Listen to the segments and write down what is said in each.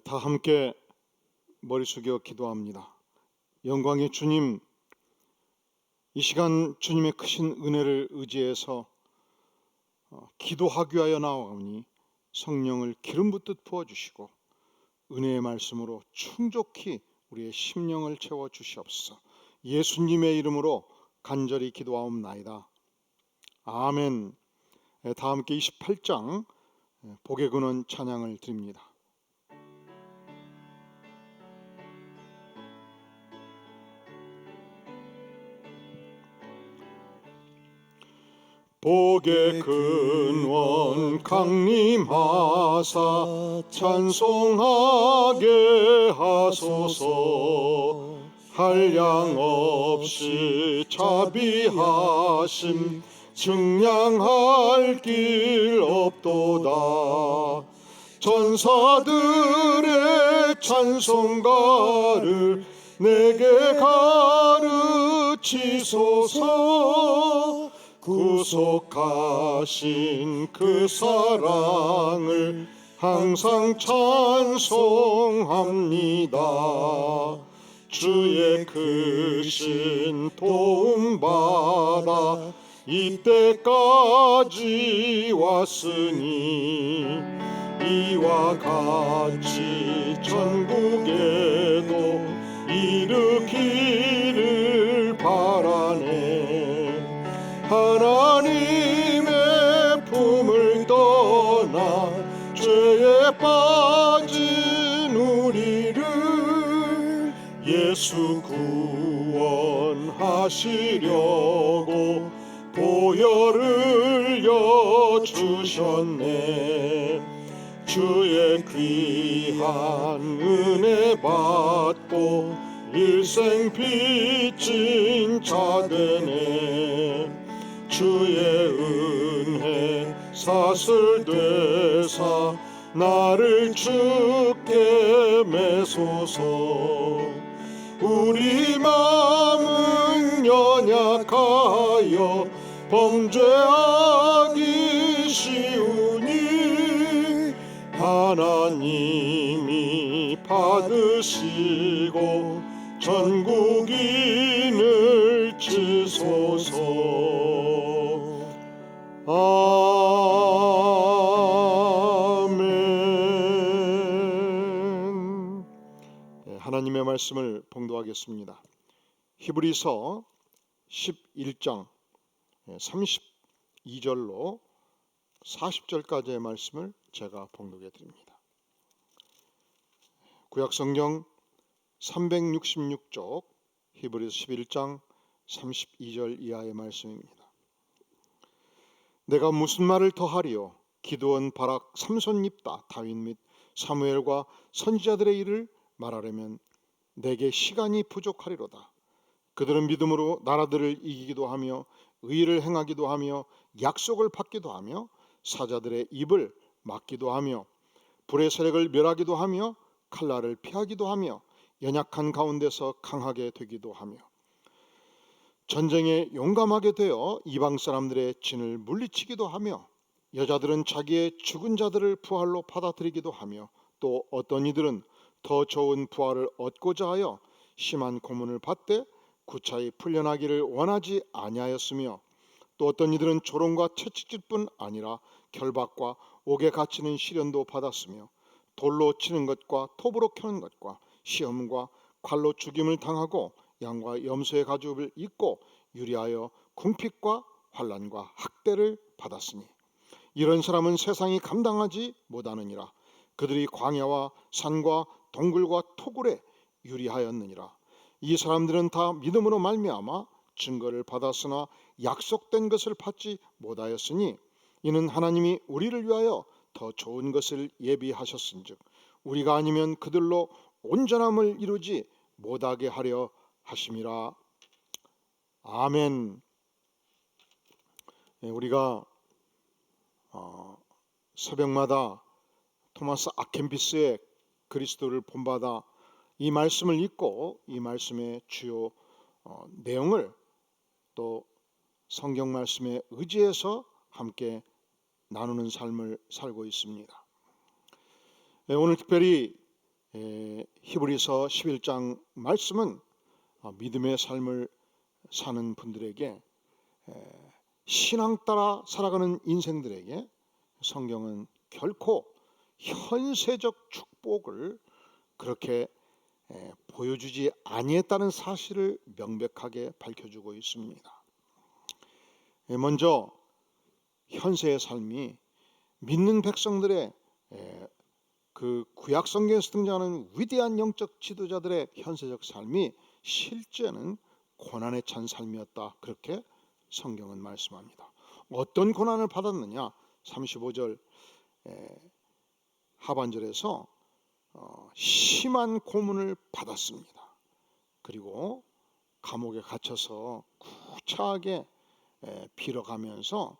다 함께 머리 숙여 기도합니다. 영광의 주님, 이 시간 주님의 크신 은혜를 의지해서 기도하기 위하여 나아오니 성령을 기름 붓듯 부어주시고 은혜의 말씀으로 충족히 우리의 심령을 채워주시옵소서. 예수님의 이름으로 간절히 기도하옵나이다. 아멘. 다 함께 28장 복의 근원 찬양을 드립니다. 복의 근원 강림하사 찬송하게 하소서. 한량 없이 자비하심 증량할 길 없도다. 전사들의 찬송가를 내게 가르치소서. 구속하신 그 사랑을 항상 찬송합니다. 주의 크신 도움받아 이때까지 왔으니 이와 같이 전국에도 이르기를 바라네. 하나님의 품을 떠나 죄에 빠진 우리를 예수 구원하시려고 보혈을 여주셨네. 주의 귀한 은혜 받고 일생 빚진 자 되네. 주의 은혜 사슬되사 나를 주께 매소서. 우리 마음은 연약하여 범죄하기 쉬우니 하나님이 받으시고 전국인을 치소서. 아멘. 하나님의 말씀을 봉독하겠습니다. 히브리서 11장 32절로 40절까지의 말씀을 제가 봉독해 드립니다. 구약성경 366쪽 히브리서 11장 32절 이하의 말씀입니다. 내가 무슨 말을 더하리요? 기드온, 바락, 삼손, 옙다, 다윗 및 사무엘과 선지자들의 일을 말하려면 내게 시간이 부족하리로다. 그들은 믿음으로 나라들을 이기기도 하며 의를 행하기도 하며 약속을 받기도 하며 사자들의 입을 막기도 하며 불의 세력을 멸하기도 하며 칼날을 피하기도 하며 연약한 가운데서 강하게 되기도 하며 전쟁에 용감하게 되어 이방 사람들의 진을 물리치기도 하며 여자들은 자기의 죽은 자들을 부활로 받아들이기도 하며 또 어떤 이들은 더 좋은 부활을 얻고자 하여 심한 고문을 받되 구차히 풀려나기를 원하지 아니하였으며 또 어떤 이들은 조롱과 채찍질뿐 아니라 결박과 옥에 갇히는 시련도 받았으며 돌로 치는 것과 톱으로 켜는 것과 시험과 칼로 죽임을 당하고 양과 염소의 가죽을 입고 유리하여 궁핍과 환난과 학대를 받았으니 이런 사람은 세상이 감당하지 못하느니라. 그들이 광야와 산과 동굴과 토굴에 유리하였느니라. 이 사람들은 다 믿음으로 말미암아 증거를 받았으나 약속된 것을 받지 못하였으니 이는 하나님이 우리를 위하여 더 좋은 것을 예비하셨은즉 우리가 아니면 그들로 온전함을 이루지 못하게 하려 하심이라. 아멘. 우리가 새벽마다 토마스 아켄피스의 그리스도를 본받아 이 말씀을 읽고 이 말씀의 주요 내용을 또 성경 말씀에 의지해서 함께 나누는 삶을 살고 있습니다. 오늘 특별히 히브리서 11장 말씀은 믿음의 삶을 사는 분들에게, 신앙 따라 살아가는 인생들에게 성경은 결코 현세적 축복을 그렇게 보여주지 아니했다는 사실을 명백하게 밝혀주고 있습니다. 먼저 현세의 삶이 믿는 백성들의 그 구약 성경에서 등장하는 위대한 영적 지도자들의 현세적 삶이 실제는 고난에 찬 삶이었다, 그렇게 성경은 말씀합니다. 어떤 고난을 받았느냐? 35절 하반절에서 심한 고문을 받았습니다. 그리고 감옥에 갇혀서 구차하게 빌어가면서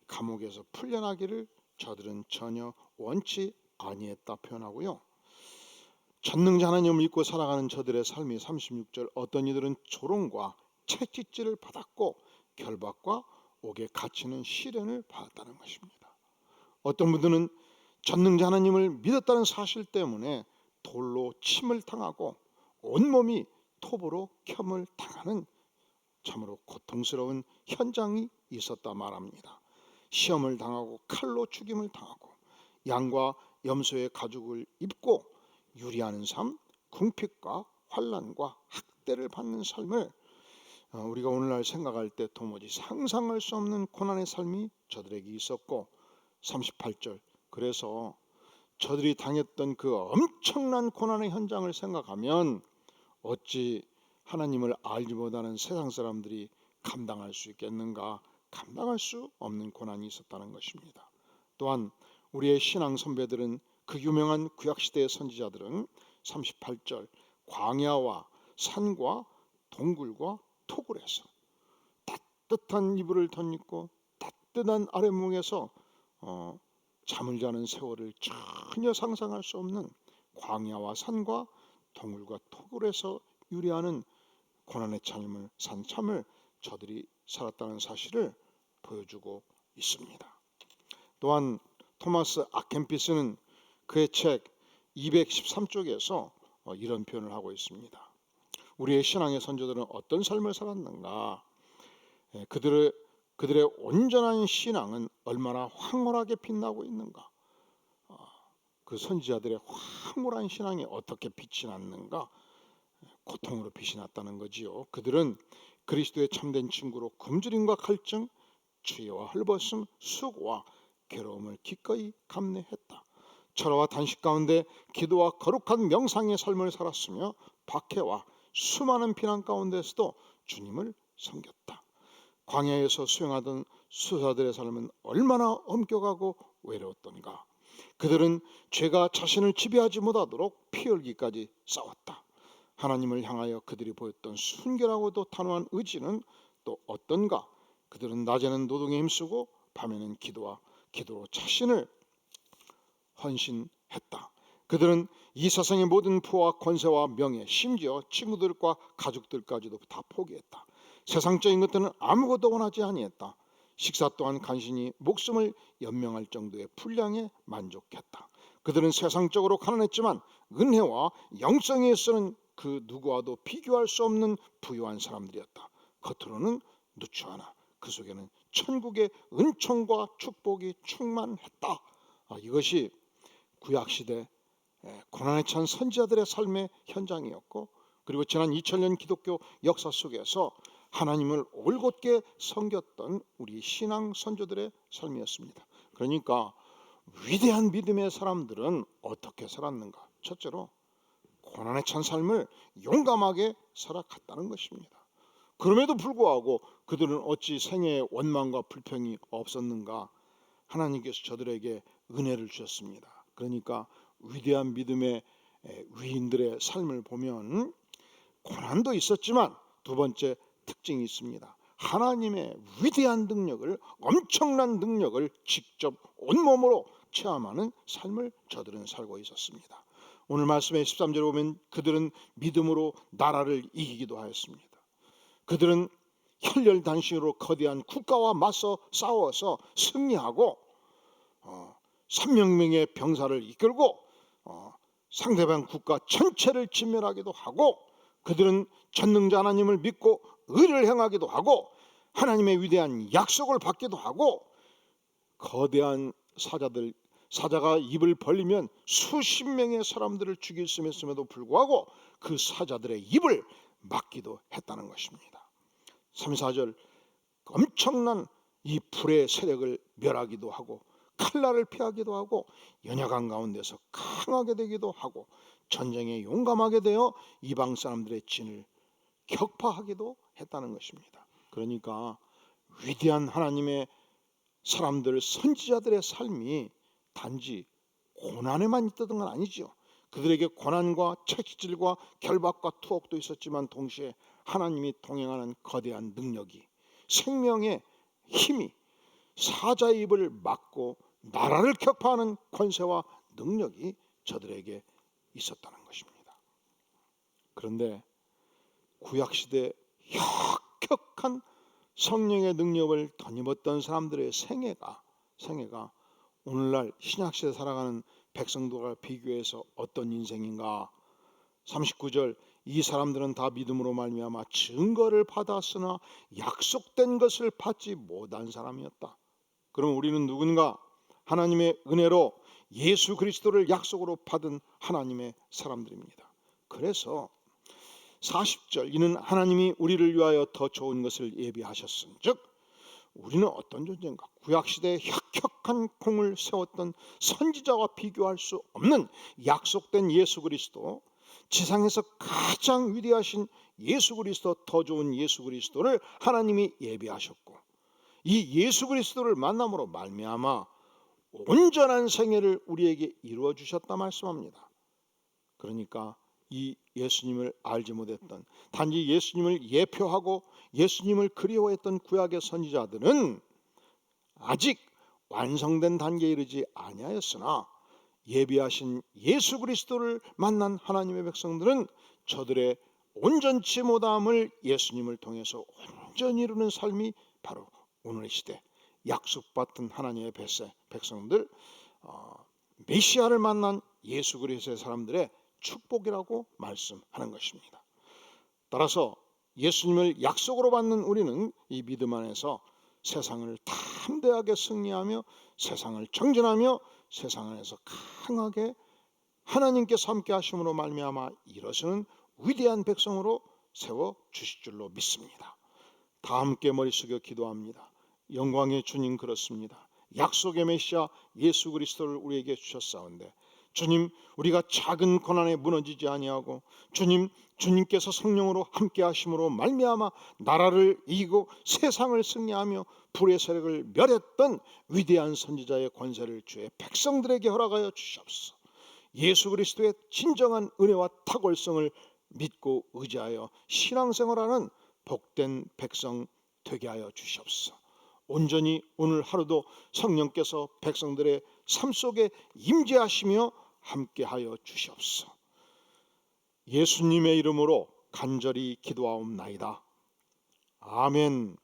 감옥에서 풀려나기를 저들은 전혀 원치 아니했다 표현하고요. 전능자 하나님을 믿고 살아가는 저들의 삶이 36절, 어떤 이들은 조롱과 채찍질을 받았고 결박과 옥에 갇히는 시련을 받았다는 것입니다. 어떤 분들은 전능자 하나님을 믿었다는 사실 때문에 돌로 침을 당하고 온몸이 톱으로 켬을 당하는 참으로 고통스러운 현장이 있었다 말합니다. 시험을 당하고 칼로 죽임을 당하고 양과 염소의 가죽을 입고 유리하는 삶, 궁핍과 환난과 학대를 받는 삶을 우리가 오늘날 생각할 때 도무지 상상할 수 없는 고난의 삶이 저들에게 있었고, 38절, 그래서 저들이 당했던 그 엄청난 고난의 현장을 생각하면 어찌 하나님을 알지 못하는 세상 사람들이 감당할 수 있겠는가? 감당할 수 없는 고난이 있었다는 것입니다. 또한 우리의 신앙 선배들은, 그 유명한 구약시대의 선지자들은 38절, 광야와 산과 동굴과 토굴에서 따뜻한 이불을 덧입고 따뜻한 아랫목에서 잠을 자는 세월을 전혀 상상할 수 없는 광야와 산과 동굴과 토굴에서 유리하는 고난의 삶을 산 참을 저들이 살았다는 사실을 보여주고 있습니다. 또한 토마스 아켄피스는 그의 책 213쪽에서 이런 표현을 하고 있습니다. 우리의 신앙의 선조들은 어떤 삶을 살았는가? 그들의 온전한 신앙은 얼마나 황홀하게 빛나고 있는가? 그 선지자들의 황홀한 신앙이 어떻게 빛이 났는가? 고통으로 빛이 났다는 거지요. 그들은 그리스도의 참된 친구로 굶주림과 갈증, 추위와 헐벗음, 수고와 괴로움을 기꺼이 감내했다. 철화와 단식 가운데 기도와 거룩한 명상의 삶을 살았으며 박해와 수많은 비난 가운데서도 주님을 섬겼다. 광야에서 수행하던 수사들의 삶은 얼마나 엄격하고 외로웠던가. 그들은 죄가 자신을 지배하지 못하도록 피 흘기까지 싸웠다. 하나님을 향하여 그들이 보였던 순결하고도 단호한 의지는 또 어떤가? 그들은 낮에는 노동에 힘쓰고 밤에는 기도로 자신을 헌신했다. 그들은 이 세상의 모든 부와 권세와 명예, 심지어 친구들과 가족들까지도 다 포기했다. 세상적인 것들은 아무것도 원하지 아니했다. 식사 또한 간신히 목숨을 연명할 정도의 분량에 만족했다. 그들은 세상적으로 가난했지만 은혜와 영성에 있어서는 그 누구와도 비교할 수 없는 부유한 사람들이었다. 겉으로는 누추하나 그 속에는 천국의 은총과 축복이 충만했다. 이것이 구약시대 고난에 찬 선지자들의 삶의 현장이었고, 그리고 지난 2000년 기독교 역사 속에서 하나님을 올곧게 섬겼던 우리 신앙 선조들의 삶이었습니다. 그러니까 위대한 믿음의 사람들은 어떻게 살았는가? 첫째로 고난에 찬 삶을 용감하게 살아갔다는 것입니다. 그럼에도 불구하고 그들은 어찌 생애에 원망과 불평이 없었는가? 하나님께서 저들에게 은혜를 주셨습니다. 그러니까 위대한 믿음의 위인들의 삶을 보면 고난도 있었지만 두 번째 특징이 있습니다. 하나님의 위대한 능력을, 엄청난 능력을 직접 온몸으로 체험하는 삶을 저들은 살고 있었습니다. 오늘 말씀의 13절에 보면 그들은 믿음으로 나라를 이기기도 하였습니다. 그들은 혈혈단신으로 거대한 국가와 맞서 싸워서 승리하고 3만 명의 병사를 이끌고 상대방 국가 전체를 진멸하기도 하고, 그들은 전능자 하나님을 믿고 의를 행하기도 하고 하나님의 위대한 약속을 받기도 하고, 거대한 사자가 입을 벌리면 수십 명의 사람들을 죽일 수 있음에도 불구하고 그 사자들의 입을 막기도 했다는 것입니다. 3, 4절 엄청난 이 불의 세력을 멸하기도 하고 칼날을 피하기도 하고 연약한 가운데서 강하게 되기도 하고 전쟁에 용감하게 되어 이방 사람들의 진을 격파하기도 했다는 것입니다. 그러니까 위대한 하나님의 사람들, 선지자들의 삶이 단지 고난에만 있던 건 아니죠. 그들에게 고난과 채찍질과 결박과 투옥도 있었지만 동시에 하나님이 동행하는 거대한 능력이, 생명의 힘이, 사자의 입을 막고 나라를 격파하는 권세와 능력이 저들에게 있었다는 것입니다. 그런데 구약시대 혁혁한 성령의 능력을 덧입었던 사람들의 생애가 오늘날 신약시대에 살아가는 백성들과 비교해서 어떤 인생인가? 39절 이 사람들은 다 믿음으로 말미암아 증거를 받았으나 약속된 것을 받지 못한 사람이었다. 그럼 우리는 누군가? 하나님의 은혜로 예수 그리스도를 약속으로 받은 하나님의 사람들입니다. 그래서 40절 이는 하나님이 우리를 위하여 더 좋은 것을 예비하셨음. 즉 우리는 어떤 존재인가? 구약시대에 혁혁한 공을 세웠던 선지자와 비교할 수 없는 약속된 예수 그리스도, 지상에서 가장 위대하신 예수 그리스도, 더 좋은 예수 그리스도를 하나님이 예비하셨고, 이 예수 그리스도를 만남으로 말미암아 온전한 생애를 우리에게 이루어 주셨다 말씀합니다. 그러니까 이 예수님을 알지 못했던, 단지 예수님을 예표하고 예수님을 그리워했던 구약의 선지자들은 아직 완성된 단계에 이르지 아니하였으나 예비하신 예수 그리스도를 만난 하나님의 백성들은 저들의 온전치 못함을 예수님을 통해서 온전히 이루는 삶이 바로 오늘의 시대 약속받은 하나님의 백성들, 메시아를 만난 예수 그리스도의 사람들의 축복이라고 말씀하는 것입니다. 따라서 예수님을 약속으로 받는 우리는 이 믿음 안에서 세상을 담대하게 승리하며 세상을 정진하며 세상 안에서 강하게 하나님께서 함께 하심으로 말미암아 일어서는 위대한 백성으로 세워 주실 줄로 믿습니다. 다 함께 머리 숙여 기도합니다. 영광의 주님, 그렇습니다. 약속의 메시아 예수 그리스도를 우리에게 주셨사온데 주님, 우리가 작은 고난에 무너지지 아니하고 주님께서 성령으로 함께 하심으로 말미암아 나라를 이기고 세상을 승리하며 불의 세력을 멸했던 위대한 선지자의 권세를 주의 백성들에게 허락하여 주시옵소서. 예수 그리스도의 진정한 은혜와 탁월성을 믿고 의지하여 신앙생활하는 복된 백성 되게 하여 주시옵소서. 온전히 오늘 하루도 성령께서 백성들의 삶 속에 임재하시며 함께하여 주시옵소서. 예수님의 이름으로 간절히 기도하옵나이다. 아멘.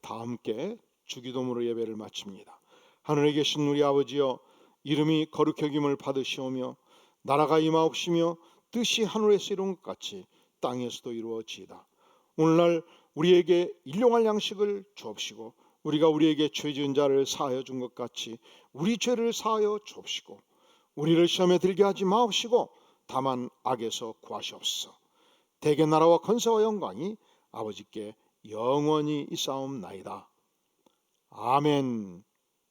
다 함께 주기도문으로 예배를 마칩니다. 하늘에 계신 우리 아버지여, 이름이 거룩히 여김을 받으시오며 나라가 임하옵시며 뜻이 하늘에서 이룬 것 같이 땅에서도 이루어지이다. 오늘날 우리에게 일용할 양식을 주옵시고 우리가 우리에게 죄 지은 자를 사하여 준 것 같이 우리 죄를 사하여 주옵시고 우리를 시험에 들게 하지 마옵시고 다만 악에서 구하시옵소서. 대개 나라와 권세와 영광이 아버지께 영원히 있사옵나이다. 아멘.